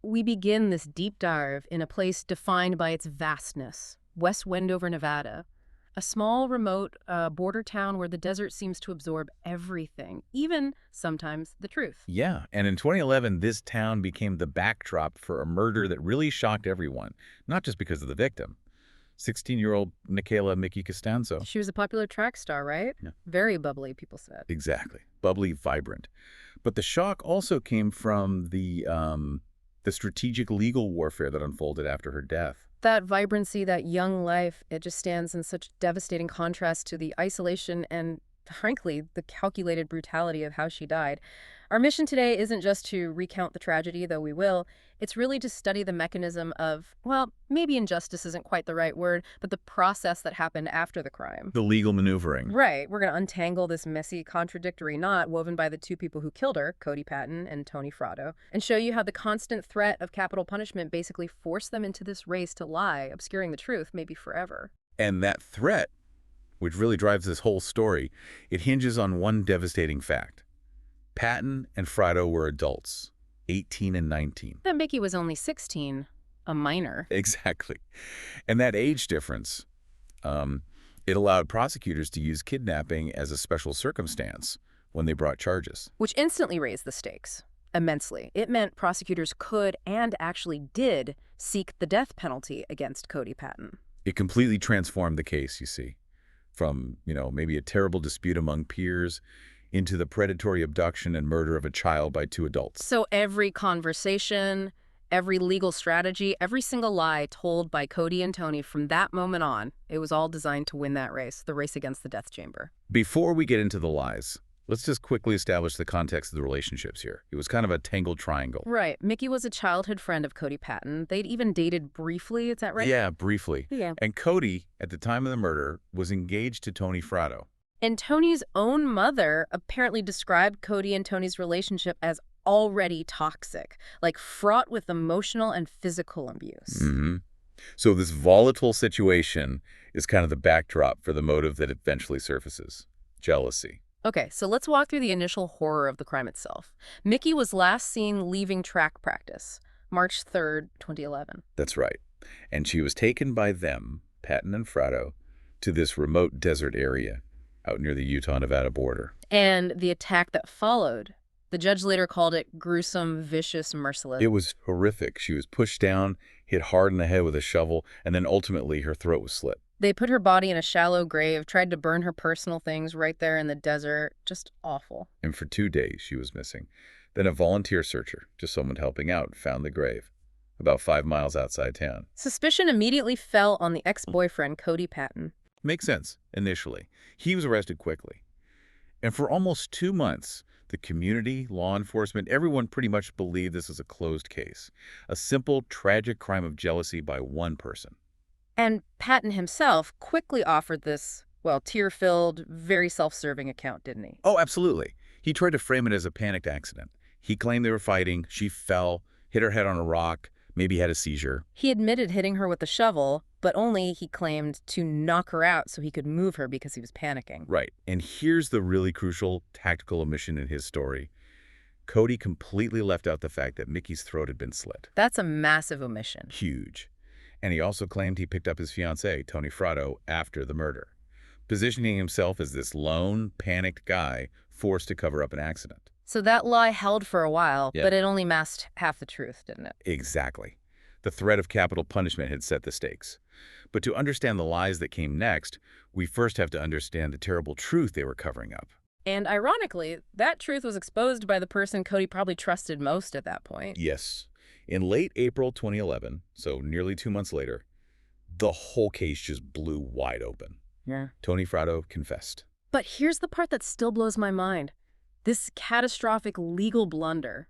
we begin this deep dive in a place defined by its vastness, West Wendover, Nevada. A small, remote border town where the desert seems to absorb everything, even sometimes the truth. Yeah, and in 2011, this town became the backdrop for a murder that really shocked everyone, not just because of the victim. 16-year-old Mickey Costanzo. She was a popular track star, right? Yeah. Very bubbly, people said. Exactly. Bubbly, vibrant. But the shock also came from the strategic legal warfare that unfolded after her death. That vibrancy, that young life, it just stands in such devastating contrast to the isolation and, frankly, the calculated brutality of how she died. Our mission today isn't just to recount the tragedy, though we will. It's really to study the mechanism of, well, maybe injustice isn't quite the right word, but the process that happened after the crime. The legal maneuvering. Right. We're going to untangle this messy, contradictory knot woven by the two people who killed her, Cody Patton and Tony Fratto, and show you how the constant threat of capital punishment basically forced them into this race to lie, obscuring the truth, maybe forever. And that threat, which really drives this whole story, it hinges on one devastating fact. Patton and Fratto were adults, 18 and 19. That Mickey was only 16, a minor. Exactly. And that age difference, it allowed prosecutors to use kidnapping as a special circumstance when they brought charges. Which instantly raised the stakes, immensely. It meant prosecutors could and actually did seek the death penalty against Cody Patton. It completely transformed the case, you see, from, maybe a terrible dispute among peers into the predatory abduction and murder of a child by two adults. So every conversation, every legal strategy, every single lie told by Cody and Tony from that moment on, it was all designed to win that race, the race against the death chamber. Before we get into the lies, let's just quickly establish the context of the relationships here. It was kind of a tangled triangle. Right. Mickey was a childhood friend of Cody Patton. They'd even dated briefly, is that right? Yeah, briefly. Yeah. And Cody, at the time of the murder, was engaged to Tony Fratto. And Tony's own mother apparently described Cody and Tony's relationship as already toxic, like fraught with emotional and physical abuse. Mm-hmm. So this volatile situation is kind of the backdrop for the motive that eventually surfaces: jealousy. Okay, so let's walk through the initial horror of the crime itself. Mickey was last seen leaving track practice, March 3rd, 2011. That's right. And she was taken by them, Patton and Fratto, to this remote desert area out near the Utah-Nevada border. And the attack that followed, the judge later called it gruesome, vicious, merciless. It was horrific. She was pushed down, hit hard in the head with a shovel, and then ultimately her throat was slit. They put her body in a shallow grave, tried to burn her personal things right there in the desert. Just awful. And for 2 days she was missing. Then a volunteer searcher, just someone helping out, found the grave about 5 miles outside town. Suspicion immediately fell on the ex-boyfriend, Cody Patton. Makes sense, initially. He was arrested quickly. And for almost 2 months, the community, law enforcement, everyone pretty much believed this was a closed case. A simple, tragic crime of jealousy by one person. And Patton himself quickly offered this, well, tear-filled, very self-serving account, didn't he? Oh, absolutely. He tried to frame it as a panicked accident. He claimed they were fighting, she fell, hit her head on a rock, maybe had a seizure. He admitted hitting her with the shovel, but only, he claimed, to knock her out so he could move her because he was panicking. Right. And here's the really crucial tactical omission in his story. Cody completely left out the fact that Mickey's throat had been slit. That's a massive omission. Huge. And he also claimed he picked up his fiancée, Tony Fratto, after the murder, positioning himself as this lone, panicked guy forced to cover up an accident. So that lie held for a while, Yeah. but it only masked half the truth, didn't it? Exactly. The threat of capital punishment had set the stakes. But to understand the lies that came next, we first have to understand the terrible truth they were covering up. And ironically, that truth was exposed by the person Cody probably trusted most at that point. Yes. In late April 2011, so nearly 2 months later, the whole case just blew wide open. Yeah. Tony Fratto confessed. But here's the part that still blows my mind. This catastrophic legal blunder.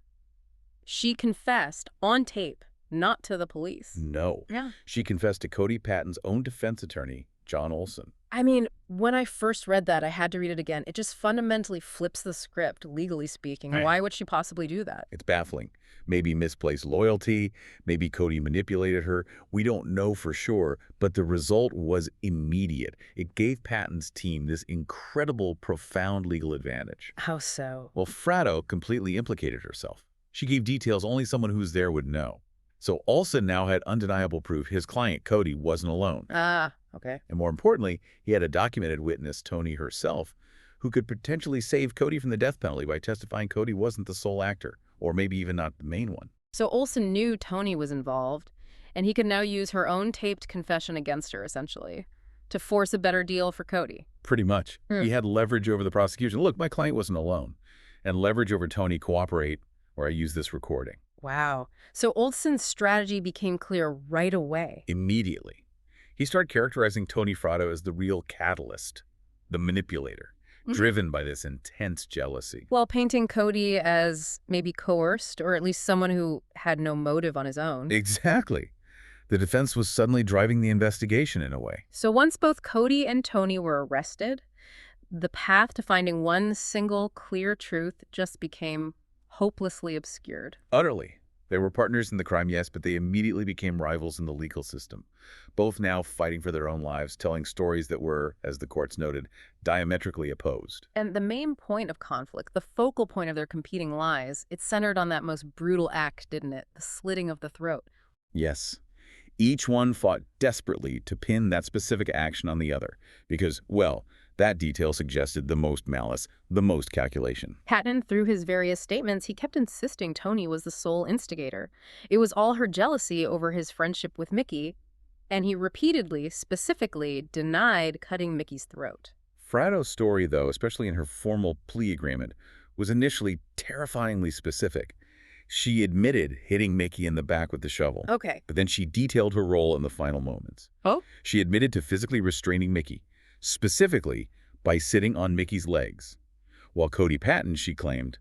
She confessed on tape, not to the police. No. Yeah. She confessed to Cody Patton's own defense attorney, John Olson. I mean, when I first read that, I had to read it again. It just fundamentally flips the script, legally speaking. Right. Why would she possibly do that? It's baffling. Maybe misplaced loyalty, maybe Cody manipulated her. We don't know for sure, but the result was immediate. It gave Patton's team this incredible, profound legal advantage. How so? Well, Fratto completely implicated herself. She gave details only someone who's there would know. So Olson now had undeniable proof his client, Cody, wasn't alone. Ah, okay. And more importantly, he had a documented witness, Tony herself, who could potentially save Cody from the death penalty by testifying Cody wasn't the sole actor, or maybe even not the main one. So Olson knew Tony was involved, and he could now use her own taped confession against her, essentially, to force a better deal for Cody. Pretty much. Hmm. He had leverage over the prosecution. Look, my client wasn't alone. And leverage over Tony, cooperate, or I use this recording. Wow. So Olson's strategy became clear right away. Immediately. He started characterizing Tony Fratto as the real catalyst, the manipulator, driven by this intense jealousy. While painting Cody as maybe coerced, or at least someone who had no motive on his own. Exactly. The defense was suddenly driving the investigation in a way. So once both Cody and Tony were arrested, the path to finding one single clear truth just became hopelessly obscured. Utterly. They were partners in the crime, yes, but they immediately became rivals in the legal system. Both now fighting for their own lives, telling stories that were, as the courts noted, diametrically opposed. And the main point of conflict, the focal point of their competing lies, it centered on that most brutal act, didn't it? The slitting of the throat. Yes. Each one fought desperately to pin that specific action on the other because, well, that detail suggested the most malice, the most calculation. Patton, through his various statements, he kept insisting Tony was the sole instigator. It was all her jealousy over his friendship with Mickey, and he repeatedly, specifically, denied cutting Mickey's throat. Fratto's story, though, especially in her formal plea agreement, was initially terrifyingly specific. She admitted hitting Mickey in the back with the shovel. Okay. But then she detailed her role in the final moments. Oh? She admitted to physically restraining Mickey, specifically by sitting on Mickey's legs, while Cody Patton, she claimed,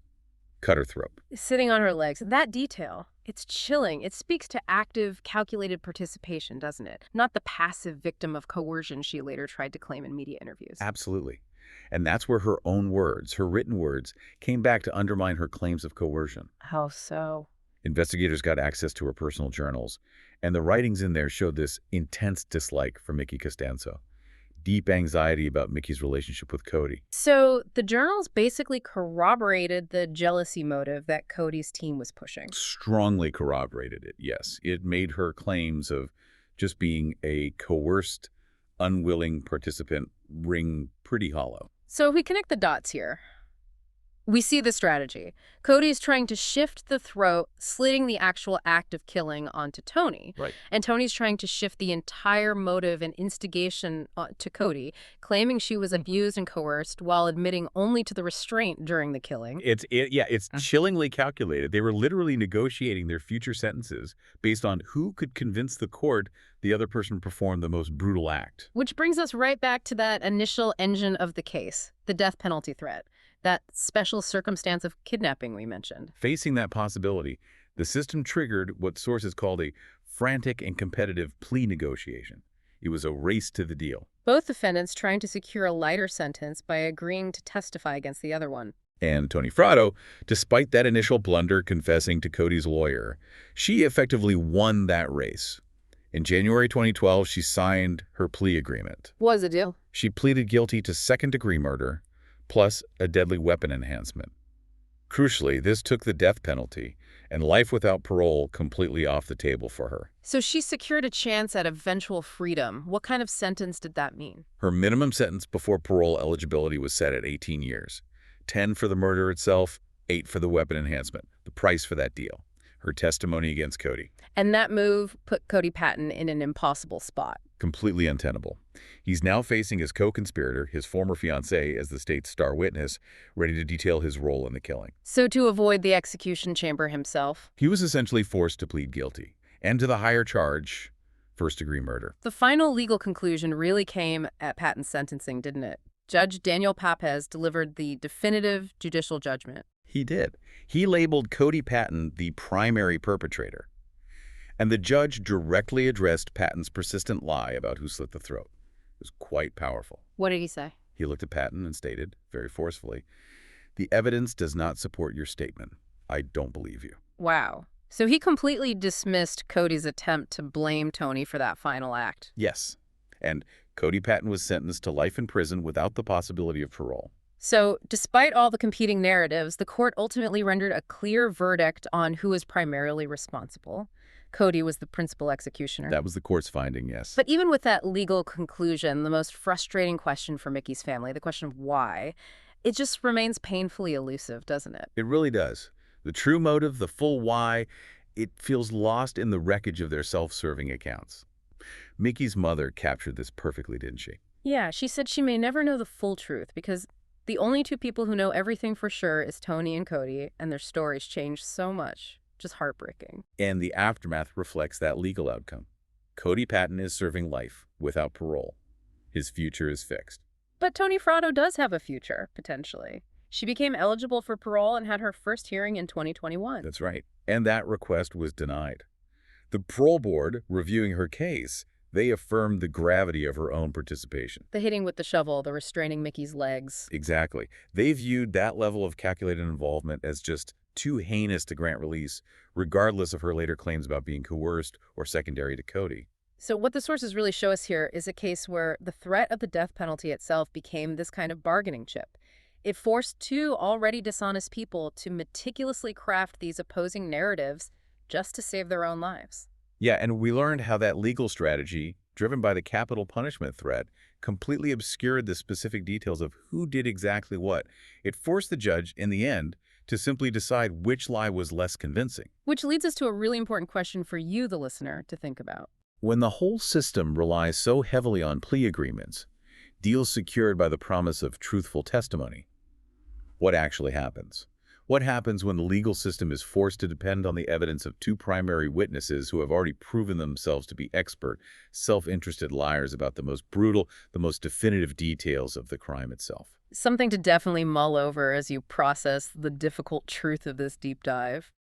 cut her throat. Sitting on her legs. That detail, it's chilling. It speaks to active, calculated participation, doesn't it? Not the passive victim of coercion she later tried to claim in media interviews. Absolutely. And that's where her own words, her written words, came back to undermine her claims of coercion. How so? Investigators got access to her personal journals, and the writings in there showed this intense dislike for Mickey Costanzo, deep anxiety about Mickey's relationship with Cody. So the journals basically corroborated the jealousy motive that Cody's team was pushing. Strongly corroborated it, yes. It made her claims of just being a coerced, unwilling participant ring pretty hollow. So if we connect the dots here, we see the strategy. Cody is trying to shift the throat, slitting the actual act of killing onto Tony. Right. And Tony's trying to shift the entire motive and instigation to Cody, claiming she was abused and coerced while admitting only to the restraint during the killing. It's chillingly calculated. They were literally negotiating their future sentences based on who could convince the court the other person performed the most brutal act. Which brings us right back to that initial engine of the case, the death penalty threat. That special circumstance of kidnapping we mentioned. Facing that possibility, the system triggered what sources called a frantic and competitive plea negotiation. It was a race to the deal. Both defendants trying to secure a lighter sentence by agreeing to testify against the other one. And Tony Fratto, despite that initial blunder confessing to Cody's lawyer, she effectively won that race. In January 2012, she signed her plea agreement. Was a deal. She pleaded guilty to second-degree murder, plus a deadly weapon enhancement. Crucially, this took the death penalty and life without parole completely off the table for her. So she secured a chance at eventual freedom. What kind of sentence did that mean? Her minimum sentence before parole eligibility was set at 18 years. 10 for the murder itself, 8 for the weapon enhancement. The price for that deal. Her testimony against Cody. And that move put Cody Patton in an impossible spot. Completely untenable. He's now facing his co-conspirator, his former fiancée, as the state's star witness, ready to detail his role in the killing. So to avoid the execution chamber himself, he was essentially forced to plead guilty, and to the higher charge, first-degree murder. The final legal conclusion really came at Patton's sentencing, didn't it? Judge Daniel Papez delivered the definitive judicial judgment. He did. He labeled Cody Patton the primary perpetrator. And the judge directly addressed Patton's persistent lie about who slit the throat. It was quite powerful. What did he say? He looked at Patton and stated, very forcefully, "The evidence does not support your statement. I don't believe you." Wow. So he completely dismissed Cody's attempt to blame Tony for that final act. Yes. And Cody Patton was sentenced to life in prison without the possibility of parole. So, despite all the competing narratives, the court ultimately rendered a clear verdict on who is primarily responsible. Cody was the principal executioner. That was the court's finding, yes. But even with that legal conclusion, the most frustrating question for Mickey's family, the question of why, it just remains painfully elusive, doesn't it? It really does. The true motive, the full why, it feels lost in the wreckage of their self-serving accounts. Mickey's mother captured this perfectly, didn't she? Yeah, she said she may never know the full truth because the only two people who know everything for sure is Tony and Cody, and their stories changed so much. Just heartbreaking. And the aftermath reflects that legal outcome. Cody Patton is serving life without parole. His future is fixed. But Tony Fratto does have a future, potentially. She became eligible for parole and had her first hearing in 2021. That's right. And that request was denied. The parole board, reviewing her case, they affirmed the gravity of her own participation. The hitting with the shovel, the restraining Mickey's legs. Exactly. They viewed that level of calculated involvement as just too heinous to grant release, regardless of her later claims about being coerced or secondary to Cody. So what the sources really show us here is a case where the threat of the death penalty itself became this kind of bargaining chip. It forced two already dishonest people to meticulously craft these opposing narratives just to save their own lives. Yeah, and we learned how that legal strategy, driven by the capital punishment threat, completely obscured the specific details of who did exactly what. It forced the judge, in the end, to simply decide which lie was less convincing. Which leads us to a really important question for you, the listener, to think about. When the whole system relies so heavily on plea agreements, deals secured by the promise of truthful testimony, what actually happens? What happens when the legal system is forced to depend on the evidence of two primary witnesses who have already proven themselves to be expert, self-interested liars about the most brutal, the most definitive details of the crime itself? Something to definitely mull over as you process the difficult truth of this deep dive.